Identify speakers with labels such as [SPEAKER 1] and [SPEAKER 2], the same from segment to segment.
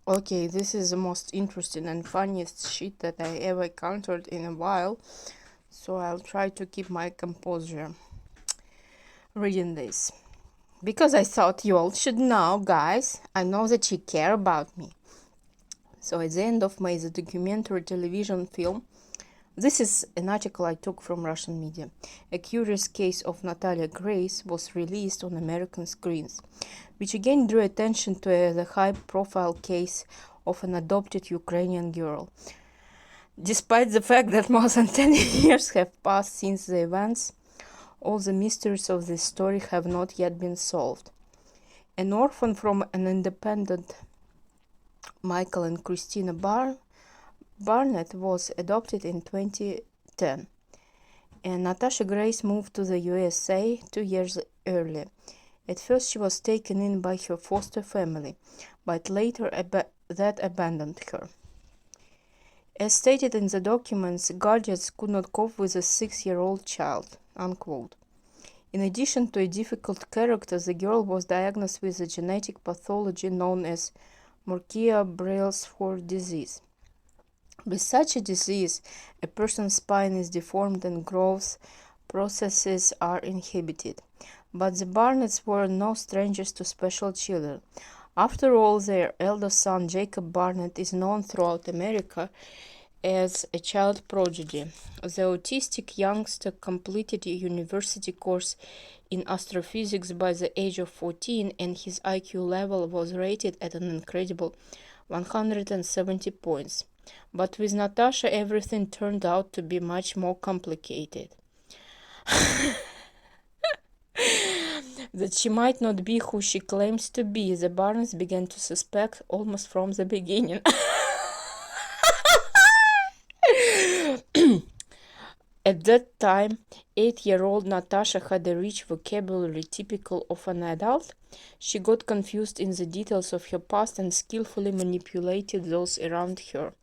[SPEAKER 1] Okay, this is the most interesting and funniest shit that I ever encountered in a while, so I'll try to keep my composure reading this. Because I thought you all should know, guys, I know that you care about me. So at the end of May, the documentary television film, this is an article I took from Russian media. A curious case of Natalia Grace was released on American screens, which again drew attention to the high-profile case of an adopted Ukrainian girl. Despite the fact that more than 10 years have passed since the events, all the mysteries of this story have not yet been solved. An orphan from an independent Michael and Christina Barnett was adopted in 2010, and Natasha Grace moved to the USA 2 years earlier. At first she was taken in by her foster family, but later that abandoned her. As stated in the documents, guardians could not cope with a 6-year-old child, unquote. In addition to a difficult character, the girl was diagnosed with a genetic pathology known as Murkia-Brailsford disease. With such a disease, a person's spine is deformed and growth processes are inhibited. But the Barnetts were no strangers to special children. After all, their elder son, Jacob Barnett, is known throughout America as a child prodigy. The autistic youngster completed a university course in astrophysics by the age of 14, and his IQ level was rated at an incredible 170 points. But with Natasha, everything turned out to be much more complicated. That she might not be who she claims to be, the Barnes began to suspect almost from the beginning. At that time, 8-year-old Natasha had a rich vocabulary typical of an adult. She got confused in the details of her past and skillfully manipulated those around her.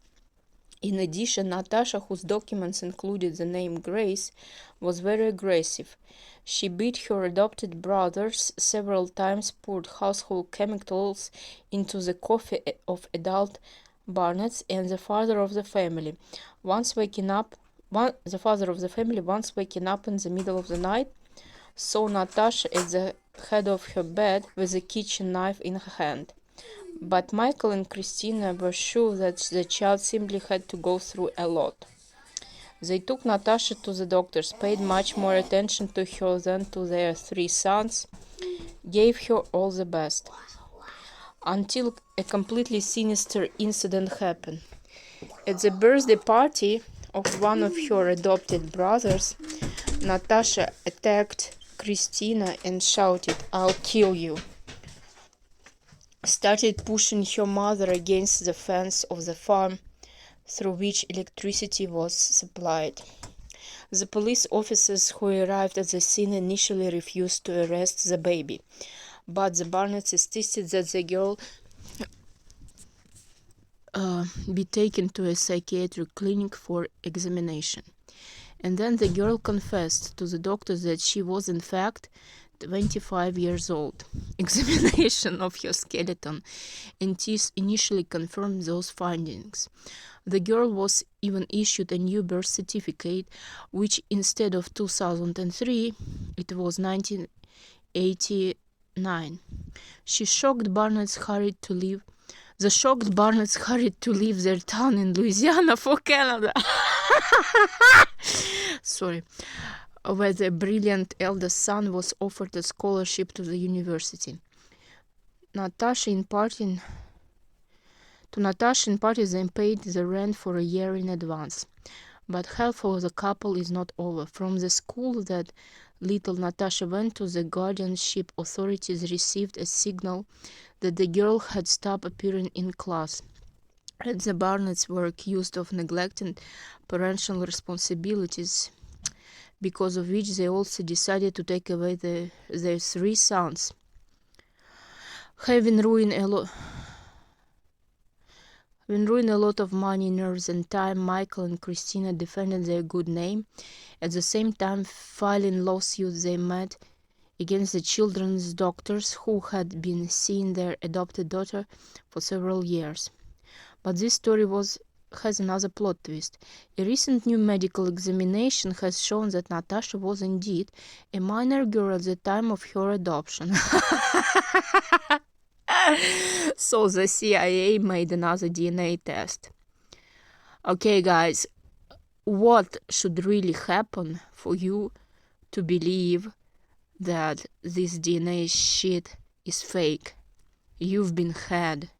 [SPEAKER 1] In addition, Natasha, whose documents included the name Grace, was very aggressive. She beat her adopted brothers several times, poured household chemicals into the coffee of adult Barnetts, and the father of the family, once waking up in the middle of the night, saw Natasha at the head of her bed with a kitchen knife in her hand. But Michael and Christina were sure that the child simply had to go through a lot. They took Natasha to the doctors, paid much more attention to her than to their 3 sons, gave her all the best, until a completely sinister incident happened. At the birthday party of one of her adopted brothers, Natasha attacked Christina and shouted, "I'll kill you," started pushing her mother against the fence of the farm through which electricity was supplied. The police officers who arrived at the scene initially refused to arrest the baby, but the Barnetts insisted that the girl be taken to a psychiatric clinic for examination. And then the girl confessed to the doctors that she was in fact 25 years old. Examination of her skeleton and teeth initially confirmed those findings. The girl was even issued a new birth certificate, which instead of 2003, it was 1989. The shocked Barnetts hurried to leave their town in Louisiana for Canada. Sorry. Where their brilliant eldest son was offered a scholarship to the university. Natasha, in party, they paid the rent for a year in advance. But hell for the couple is not over. From the school that little Natasha went to, the guardianship authorities received a signal that the girl had stopped appearing in class. And the Barnetts were accused of neglecting parental responsibilities, because of which they also decided to take away their 3 sons. Having ruined a lot of money, nerves, and time, Michael and Christina defended their good name. At the same time, filing lawsuits, they met against the children's doctors who had been seeing their adopted daughter for several years. But this story has another plot twist. A recent new medical examination has shown that Natasha was indeed a minor girl at the time of her adoption. So the CIA made another DNA test. Okay, guys, what should really happen for you to believe that this DNA shit is fake? You've been had.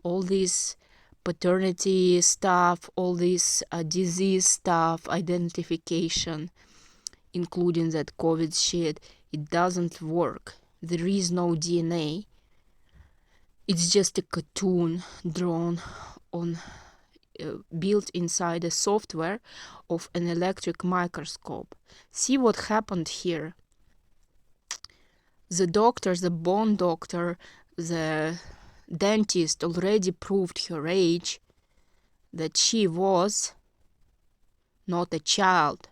[SPEAKER 1] All this paternity stuff, all this disease stuff, identification, including that COVID shit, it doesn't work. There is no DNA. It's just a cartoon drawn on, built inside a software of an electric microscope. See what happened here. The doctor, the bone doctor, the dentist already proved her age, that she was not a child.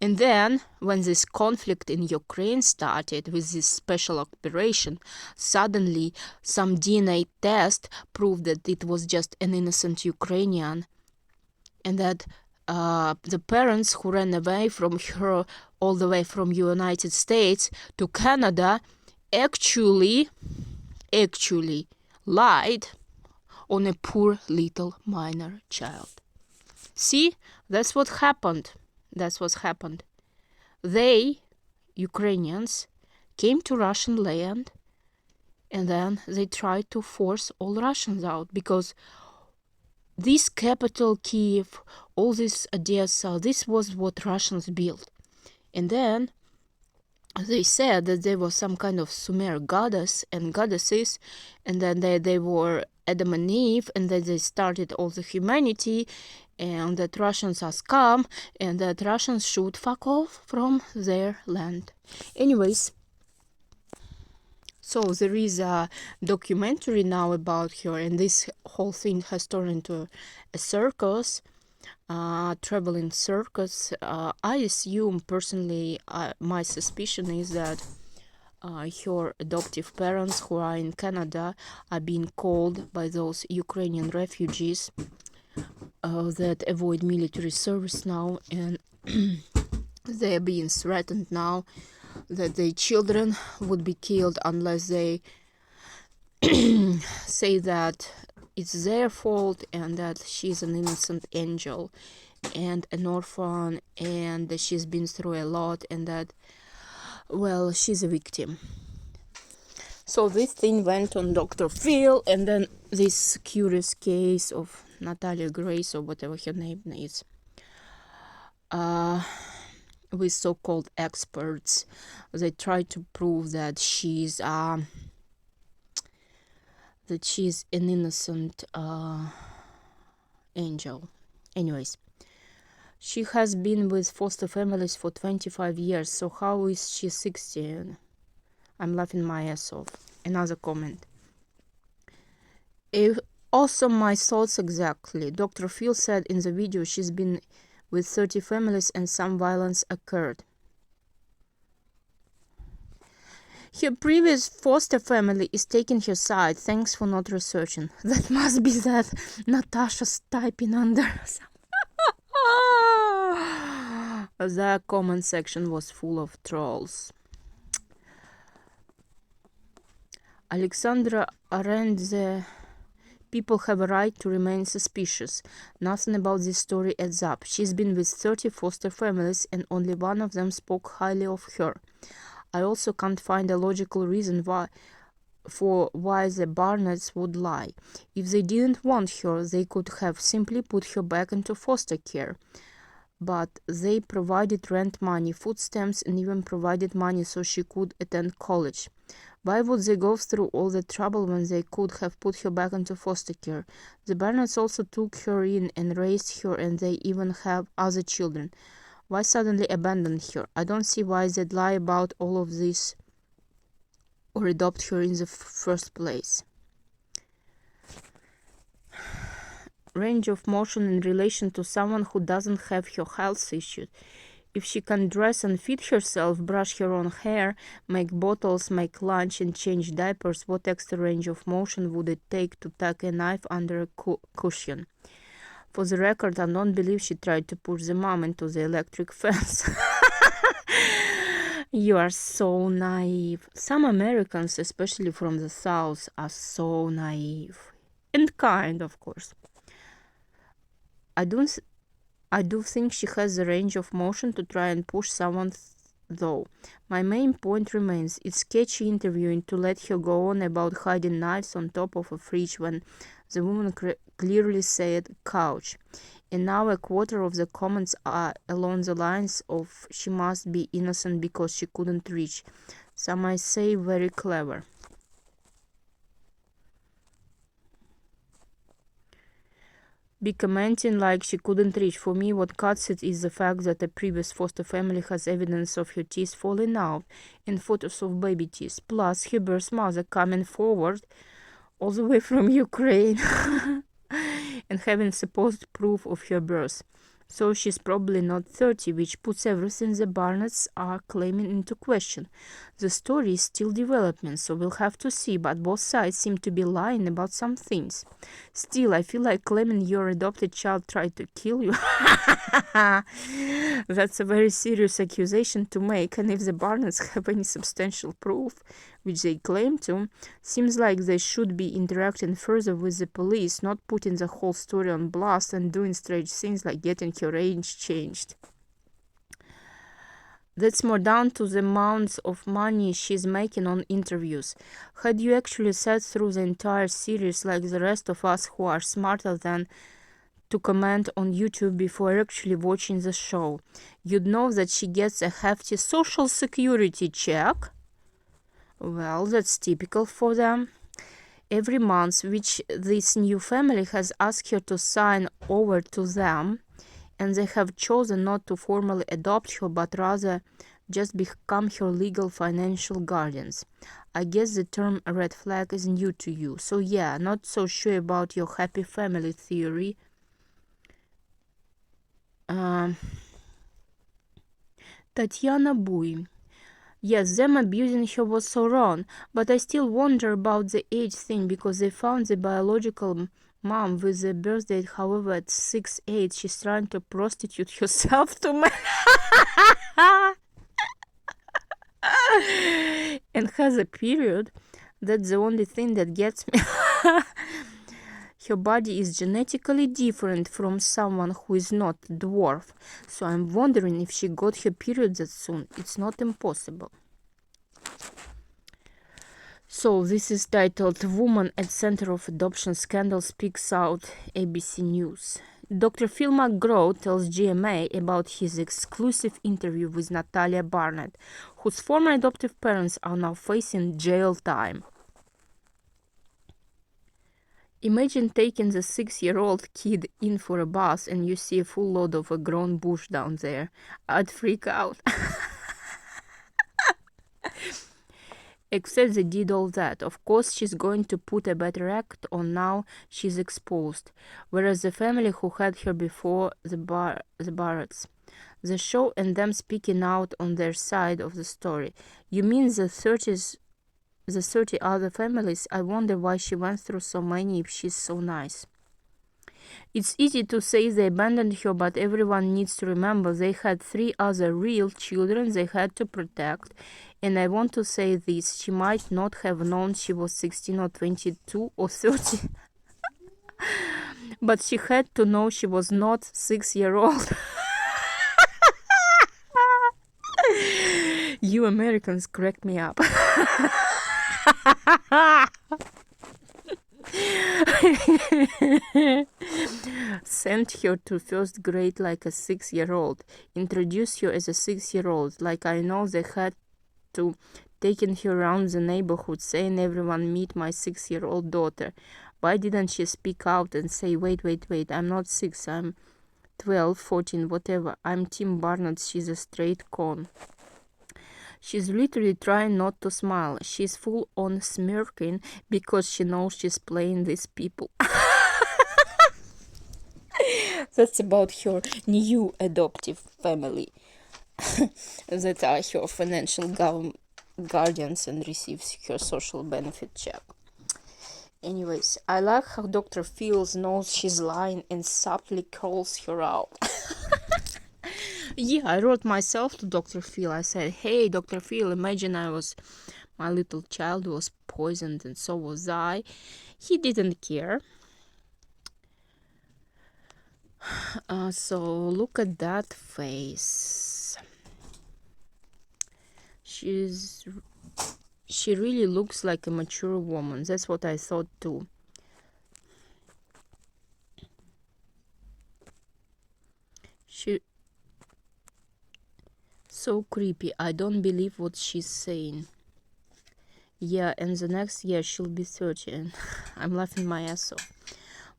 [SPEAKER 1] And then, when this conflict in Ukraine started with this special operation, suddenly some DNA test proved that it was just an innocent Ukrainian, and that the parents who ran away from her all the way from United States to Canada actually lied on a poor little minor child. See, that's what happened. That's what happened. They, Ukrainians, came to Russian land, and then they tried to force all Russians out, because this capital, Kiev, all this Odessa, this was what Russians built. And then they said that there was some kind of Sumer goddess and goddesses, and then they were Adam and Eve, and then they started all the humanity, and that Russians are scum, and that Russians should fuck off from their land. Anyways, so there is a documentary now about her, and this whole thing has turned into a circus, traveling circus. I assume, personally, my suspicion is that her adoptive parents who are in Canada are being called by those Ukrainian refugees that avoid military service now, and they are being threatened now that their children would be killed unless they say that it's their fault and that she's an innocent angel and an orphan and that she's been through a lot and that, well, she's a victim. So this thing went on Dr. Phil, and then this curious case of Natalia Grace, or whatever her name is, with so-called experts. They tried to prove that she's an innocent angel. Anyways, she has been with foster families for 25 years, so how is she 60? I'm laughing my ass off. Another comment. Also, my thoughts exactly. Dr. Phil said in the video she's been with 30 families and some violence occurred. Her previous foster family is taking her side. Thanks for not researching. That must be that Natasha's typing under some. The comment section was full of trolls. Alexandra Arendze. People have a right to remain suspicious. Nothing about this story adds up. She's been with 30 foster families and only one of them spoke highly of her. I also can't find a logical reason why the Barnetts would lie. If they didn't want her, they could have simply put her back into foster care. But they provided rent money, food stamps, and even provided money so she could attend college. Why would they go through all the trouble when they could have put her back into foster care? The Barnetts also took her in and raised her, and they even have other children. Why suddenly abandon her? I don't see why they'd lie about all of this or adopt her in the first place. Range of motion in relation to someone who doesn't have her health issues. If she can dress and feed herself, brush her own hair, make bottles, make lunch, and change diapers, what extra range of motion would it take to tuck a knife under a cushion? For the record, I don't believe she tried to push the mom into the electric fence. You are so naive. Some Americans, especially from the South, are so naive. And kind, of course. I do think she has the range of motion to try and push someone, though. My main point remains, it's sketchy interviewing to let her go on about hiding knives on top of a fridge when the woman clearly said couch. And now a quarter of the comments are along the lines of she must be innocent because she couldn't reach. Some might say very clever. Be commenting like she couldn't reach. For me, what cuts it is the fact that a previous foster family has evidence of her teeth falling out and photos of baby teeth, plus her birth mother coming forward all the way from Ukraine and having supposed proof of her birth. So she's probably not 30, which puts everything the Barnetts are claiming into question. The story is still developing, so we'll have to see, but both sides seem to be lying about some things. Still, I feel like claiming your adopted child tried to kill you. That's a very serious accusation to make, and if the Barnetts have any substantial proof, which they claim to, seems like they should be interacting further with the police, not putting the whole story on blast and doing strange things like getting her age changed. That's more down to the amounts of money she's making on interviews. Had you actually sat through the entire series like the rest of us who are smarter than to comment on YouTube before actually watching the show, you'd know that she gets a hefty social security check. Well, that's typical for them. Every month, which this new family has asked her to sign over to them, and they have chosen not to formally adopt her but rather just become her legal financial guardians. I guess the term red flag is new to you, so yeah, not so sure about your happy family theory. Tatiana Bui. Yes, them abusing her was so wrong, but I still wonder about the age thing because they found the biological mom with the birth date. However, at 6'8", she's trying to prostitute herself to men and has a period. That's the only thing that gets me. Her body is genetically different from someone who is not a dwarf, so I'm wondering if she got her period that soon. It's not impossible. So this is titled Woman at Center of Adoption Scandal Speaks Out, ABC News. Dr. Phil McGraw tells GMA about his exclusive interview with Natalia Barnett, whose former adoptive parents are now facing jail time. Imagine taking the 6-year-old kid in for a bus and you see a full load of a grown bush down there. I'd freak out. Except they did all that. Of course, she's going to put a better act on now she's exposed. Whereas the family who had her before, the Barretts. The show and them speaking out on their side of the story. You mean the 30 other families? I wonder why she went through so many if she's so nice. It's easy to say they abandoned her, but everyone needs to remember they had 3 other real children they had to protect. And I want to say this, she might not have known she was 16 or 22 or 30. But she had to know she was not 6-year-old. You Americans crack me up. Sent her to first grade like a 6-year-old. Introduced her as a 6-year-old. Like I know they had to taking her around the neighborhood saying everyone meet my 6-year-old daughter. Why didn't she speak out and say wait, I'm not 6, I'm 12, 14, whatever. I'm Tim Barnett, she's a straight con. She's literally trying not to smile. She's full on smirking because she knows she's playing these people. That's about her new adoptive family. that are her financial guardians and receives her social benefit check. Anyways, I like how Dr. Phil knows she's lying and subtly calls her out. Yeah, I wrote myself to Dr. Phil. I said, hey, Dr. Phil, imagine my little child was poisoned and so was I. He didn't care. So look at that face. She really looks like a mature woman. That's what I thought too. So creepy. I don't believe what she's saying. Yeah, and the next year she'll be 30 and I'm laughing my ass off.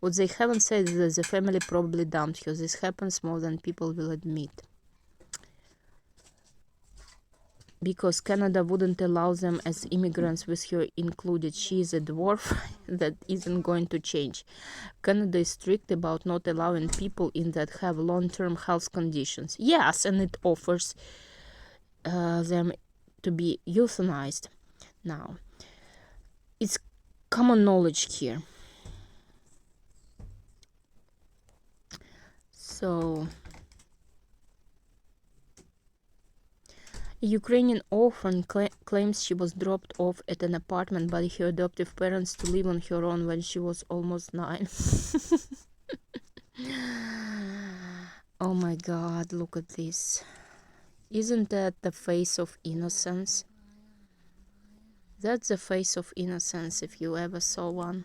[SPEAKER 1] What they haven't said is that the family probably dumped her. This happens more than people will admit. Because Canada wouldn't allow them as immigrants with her included. She is a dwarf. That isn't going to change. Canada is strict about not allowing people in that have long-term health conditions. Yes, and it offers them to be euthanized. Now, it's common knowledge here. So, a Ukrainian orphan claims she was dropped off at an apartment by her adoptive parents to live on her own when she was almost 9. Oh my god, look at this. Isn't that the face of innocence? That's the face of innocence if you ever saw one.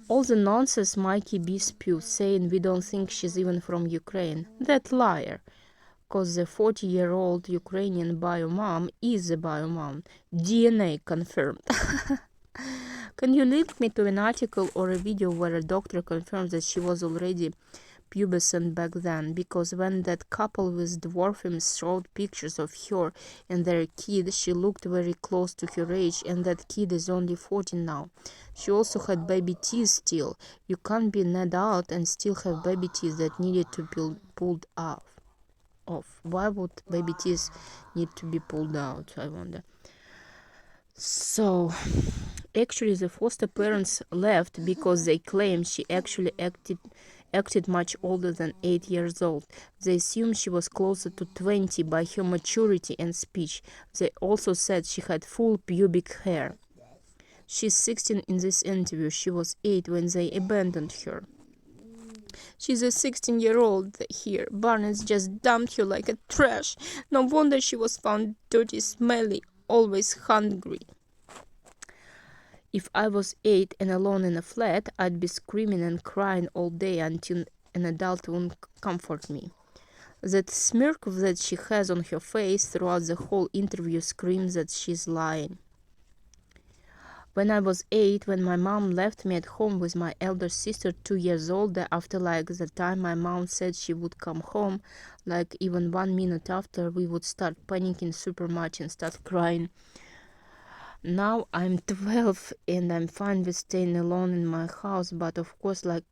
[SPEAKER 1] All the nonsense Mikey B spews saying we don't think she's even from Ukraine. That liar. Because the 40-year-old Ukrainian bio-mom is a bio-mom. DNA confirmed. Can you link me to an article or a video where a doctor confirms that she was already pubescent back then? Because when that couple with dwarfism showed pictures of her and their kid, she looked very close to her age, and that kid is only 14 now. She also had baby teeth still. You can't be an adult and still have baby teeth that needed to be pulled off. Why would baby teeth need to be pulled out, I wonder. So, actually the foster parents left because they claimed she actually acted much older than 8 years old. They assumed she was closer to 20 by her maturity and speech. They also said she had full pubic hair. She's 16 in this interview. She was 8 when they abandoned her. She's a 16-year-old here. Barnes just dumped her like a trash. No wonder she was found dirty, smelly, always hungry. If I was 8 and alone in a flat, I'd be screaming and crying all day until an adult wouldn't comfort me. That smirk that she has on her face throughout the whole interview screams that she's lying. When I was 8, when my mom left me at home with my elder sister 2 years older, after like the time my mom said she would come home, like even 1 minute after, we would start panicking super much and start crying. Now I'm 12 and I'm fine with staying alone in my house, but of course like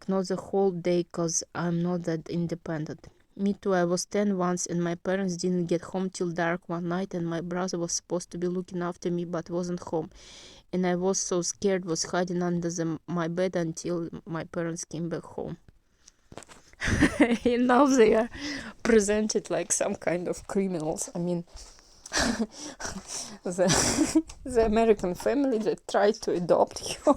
[SPEAKER 1] not the whole day cause I'm not that independent. Me too, I was 10 once and my parents didn't get home till dark one night and my brother was supposed to be looking after me but wasn't home. And I was so scared, was hiding under my bed until my parents came back home. And now they are presented like some kind of criminals. I mean, the American family that tried to adopt you.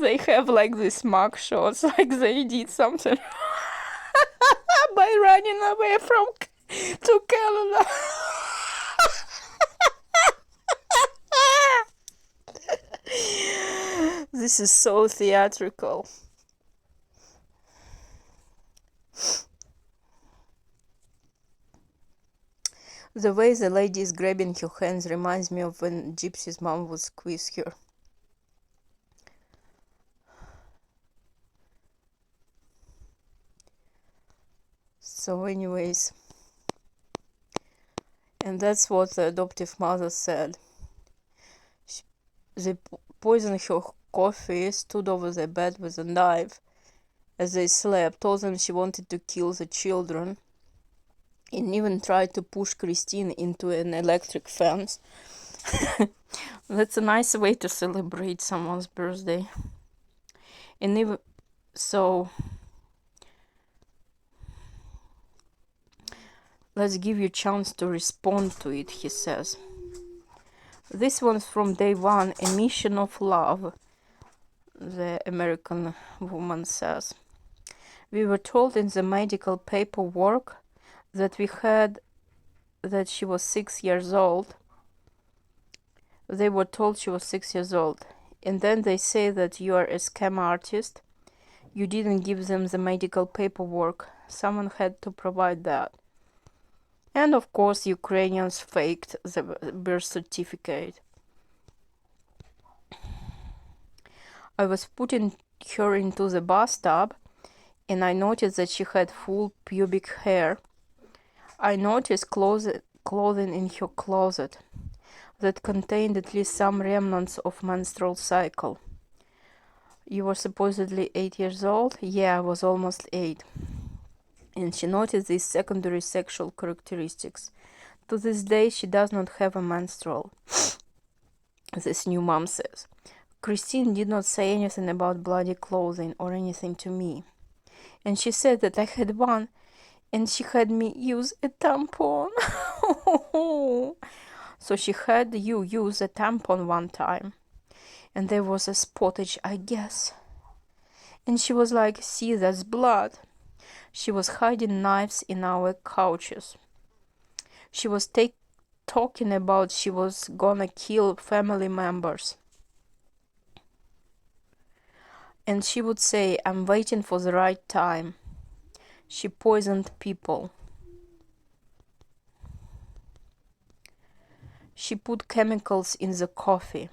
[SPEAKER 1] They have like these mug shots, like they did something by running away to Canada. This is so theatrical. The way the lady is grabbing her hands reminds me of when Gypsy's mom would squeeze her. So anyways, and that's what the adoptive mother said. They poisoned coffee, stood over the bed with a knife as they slept, told them she wanted to kill the children, and even tried to push Christine into an electric fence. That's a nice way to celebrate someone's birthday. And even so, let's give you a chance to respond to it, he says. This one's from day one, a mission of love, the American woman says. We were told in the medical paperwork that she was 6 years old. They were told she was 6 years old. And then they say that you are a scam artist. You didn't give them the medical paperwork. Someone had to provide that. And of course, Ukrainians faked the birth certificate. I was putting her into the bathtub, and I noticed that she had full pubic hair. I noticed clothing in her closet that contained at least some remnants of menstrual cycle. You were supposedly 8 years old? Yeah, I was almost 8. And she noticed these secondary sexual characteristics. To this day, she does not have a menstrual, this new mom says. Christine did not say anything about bloody clothing or anything to me. And she said that I had one, and she had me use a tampon. So she had you use a tampon one time. And there was a spottage, I guess. And she was like, see, that's blood. She was hiding knives in our couches. She was talking about she was gonna kill family members. And she would say, I'm waiting for the right time. She poisoned people. She put chemicals in the coffee.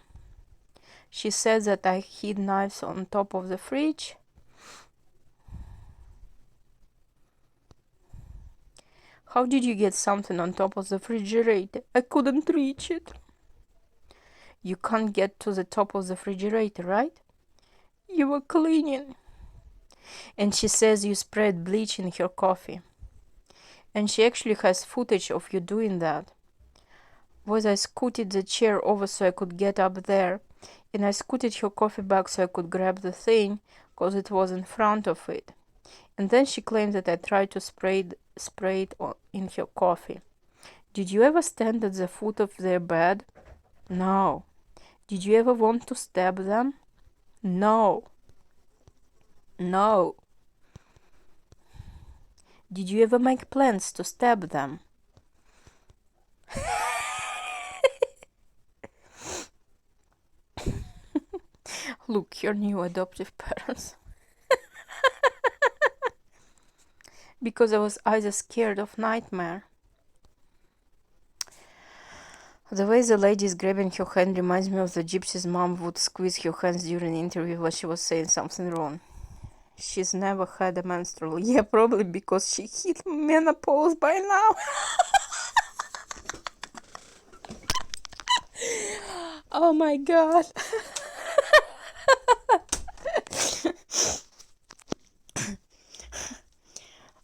[SPEAKER 1] She said that I hid knives on top of the fridge. How did you get something on top of the refrigerator? I couldn't reach it. You can't get to the top of the refrigerator, right? You were cleaning. And she says you spread bleach in her coffee. And she actually has footage of you doing that. Was I scooted the chair over so I could get up there, and I scooted her coffee bag so I could grab the thing, because it was in front of it. And then she claimed that I tried to spray it in her coffee. Did you ever stand at the foot of their bed? No. Did you ever want to stab them? No. No. Did you ever make plans to stab them? Look, your new adoptive parents. Because I was either scared of nightmare. The way the lady is grabbing her hand reminds me of the gypsy's mom would squeeze her hands during an interview when she was saying something wrong. She's never had a menstrual. Yeah, probably because she hit menopause by now. Oh my god.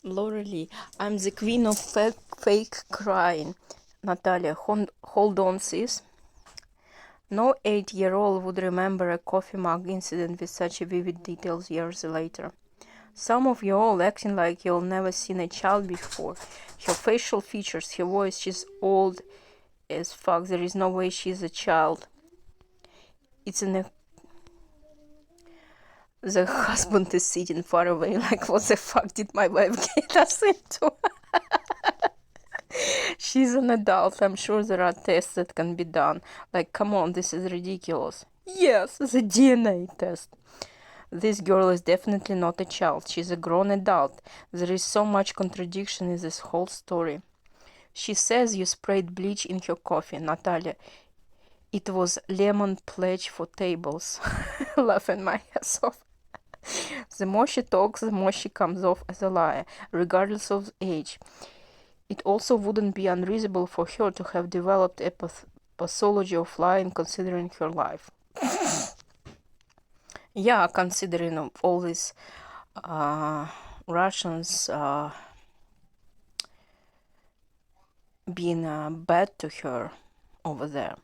[SPEAKER 1] Laura Lee, I'm the queen of fake crying. Natalia, hold on, sis. No 8-year-old would remember a coffee mug incident with such vivid details years later. Some of you all acting like you've never seen a child before. Her facial features, her voice, she's old as fuck. There is no way she's a child. It's in a... The husband is sitting far away like, what the fuck did my wife get us into? She's an adult. I'm sure there are tests that can be done. Like, come on, this is ridiculous. Yes, the DNA test. This girl is definitely not a child. She's a grown adult. There is so much contradiction in this whole story. She says you sprayed bleach in her coffee, Natalia. It was lemon pledge for tables. Laughing my ass off. The more she talks, the more she comes off as a liar, regardless of age. It also wouldn't be unreasonable for her to have developed a pathology of lying considering her life. Yeah, considering of all these Russians being bad to her over there.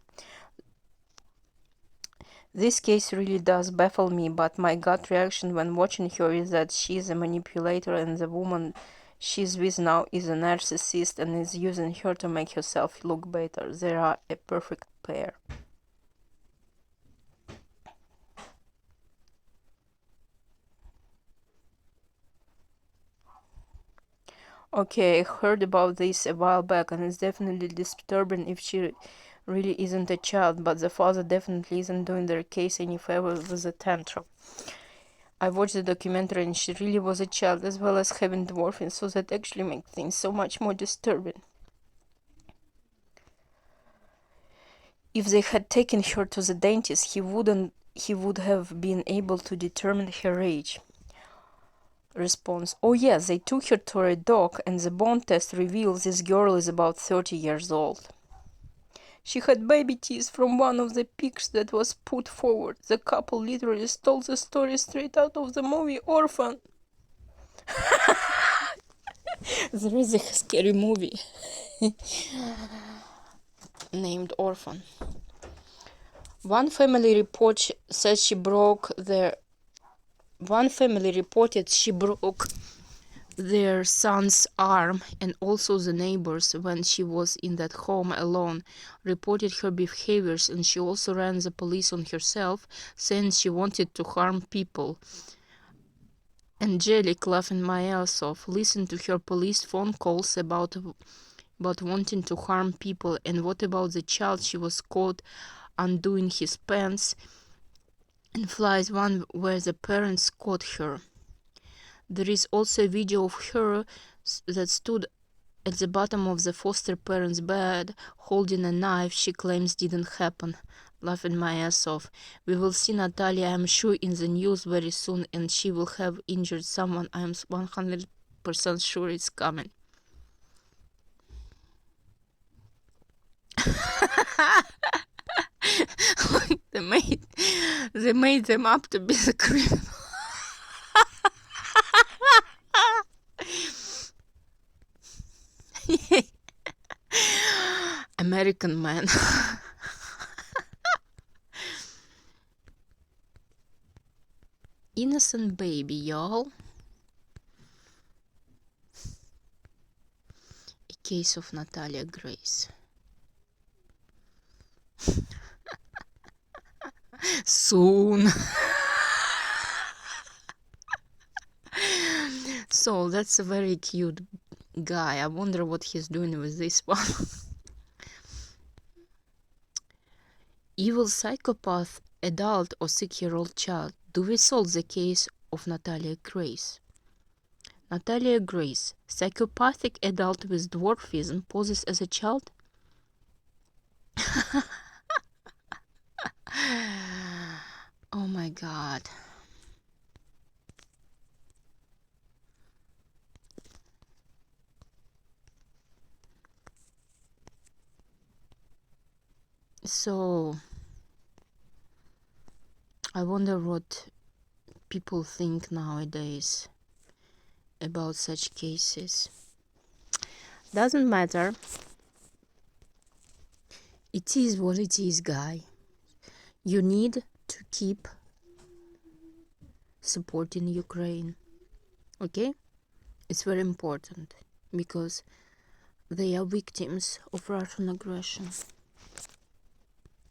[SPEAKER 1] This case really does baffle me, but my gut reaction when watching her is that she is a manipulator and the woman she's with now is a narcissist and is using her to make herself look better. They are a perfect pair. Okay, I heard about this a while back and it's definitely disturbing if she really isn't a child, but the father definitely isn't doing their case any favor with a tantrum. I watched the documentary and she really was a child as well as having dwarfing, so that actually makes things so much more disturbing. If they had taken her to the dentist, he would have been able to determine her age. Response: oh yes, they took her to a doc and the bone test reveals this girl is about 30 years old. She had baby teeth from one of the pics that was put forward. The couple literally stole the story straight out of the movie Orphan. There is a scary movie named Orphan. One family report says she broke their One family reported she broke their son's arm, and also the neighbors, when she was in that home alone, reported her behaviors, and she also ran the police on herself, saying she wanted to harm people. Angelique, laughing my ass off, listened to her police phone calls about wanting to harm people. And what about the child she was caught undoing his pants in Flies one where the parents caught her? There is also a video of her that stood at the bottom of the foster parents' bed holding a knife she claims didn't happen. Laughing my ass off. We will see Natalia, I'm sure, in the news very soon, and she will have injured someone. I am 100% sure it's coming. They made them up to be the criminal. American man. Innocent baby, y'all. A case of Natalia Grace. Soon. So that's a very cute guy. I wonder what he's doing with this one. Evil psychopath, adult or 6-year-old child. Do we solve the case of Natalia Grace? Natalia Grace, psychopathic adult with dwarfism, poses as a child? Oh my god. So, I wonder what people think nowadays about such cases. Doesn't matter. It is what it is, guy. You need to keep supporting Ukraine. Okay? It's very important because they are victims of Russian aggression.